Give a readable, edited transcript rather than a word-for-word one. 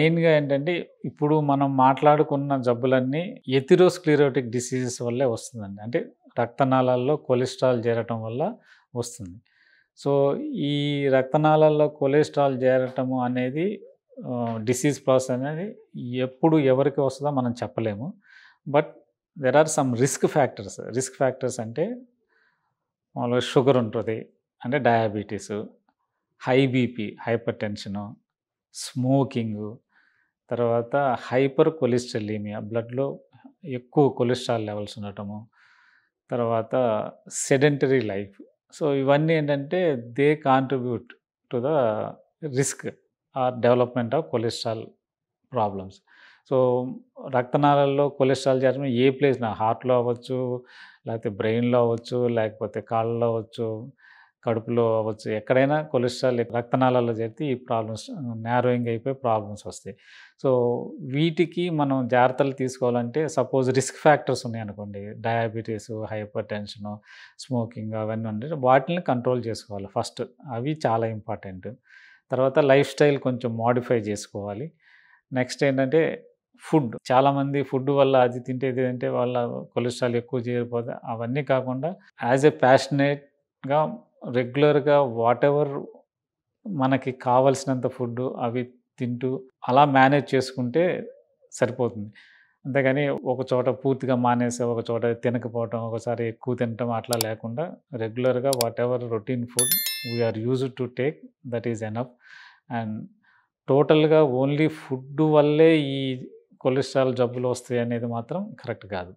మెయిన్‌గా ఏంటంటే, ఇప్పుడు మనం మాట్లాడుకున్న జబ్బులన్నీ ఎథెరోస్క్లెరోటిక్ డిసీజెస్ వల్లే వస్తుందండి. అంటే రక్తనాళాల్లో కొలెస్ట్రాల్ చేరటం వల్ల వస్తుంది. సో, ఈ రక్తనాళాల్లో కొలెస్ట్రాల్ చేరటము అనేది డిసీజ్ ప్రాసెస్ అనేది ఎప్పుడు ఎవరికి వస్తదో మనం చెప్పలేము. But there are some risk factors. Risk factors అంటే మామూలుగా షుగర్ ఉంటది. అంటే diabetes, high BP, hypertension, smoking, తర్వాత హైపర్ కొలెస్టెరీమియా బ్లడ్‌లో ఎక్కువ కొలెస్ట్రాల్ లెవెల్స్ ఉండటము, తర్వాత సెడెంటరీ లైఫ్. సో, ఇవన్నీ ఏంటంటే they contribute to the risk or development of cholesterol problems. So, రక్తనాళాల్లో కొలెస్ట్రాల్ చేరడం ఏ ప్లేస్‌న హార్ట్‌లో అవ్వచ్చు, లేకపోతే బ్రెయిన్‌లో అవ్వచ్చు, లేకపోతే కాళ్ళలో అవ్వచ్చు, కడుపులో అవ్వచ్చు. ఎక్కడైనా కొలెస్ట్రాల్ రక్తనాళాల్లో చేరితే ఈ ప్రాబ్లమ్స్ నారోయింగ్ అయిపోయి ప్రాబ్లమ్స్ వస్తాయి. సో, వీటికి మనం జాగ్రత్తలు తీసుకోవాలంటే సపోజ్ రిస్క్ ఫ్యాక్టర్స్ ఉన్నాయనుకోండి. డయాబెటిసు, హైపర్ టెన్షను, స్మోకింగ్ అవన్నీ ఉంటే వాటిల్ని కంట్రోల్ చేసుకోవాలి ఫస్ట్. అవి చాలా ఇంపార్టెంట్. తర్వాత లైఫ్ స్టైల్ కొంచెం మోడిఫై చేసుకోవాలి. నెక్స్ట్ ఏంటంటే ఫుడ్. చాలామంది ఫుడ్ వల్ల అది తింటే, ఇది తింటే వాళ్ళ కొలెస్ట్రాల్ ఎక్కువ చేరిపోతే అవన్నీ కాకుండా యాస్ ఎ ప్యాషనేట్‌గా రెగ్యులర్‌గా వాటెవర్ మనకి కావాల్సినంత ఫుడ్డు అవి తింటూ అలా మేనేజ్ చేసుకుంటే సరిపోతుంది. అంతేగాని ఒక చోట పూర్తిగా మానేసి, ఒక చోట తినకపోవటం, ఒకసారి ఎక్కువ తినటం అట్లా లేకుండా రెగ్యులర్‌గా whatever routine food we are used to take that is enough. And టోటల్‌గా ఓన్లీ ఫుడ్ వల్లే ఈ కొలెస్ట్రాల్ జబ్బులు వస్తాయనేది మాత్రం కరెక్ట్ కాదు.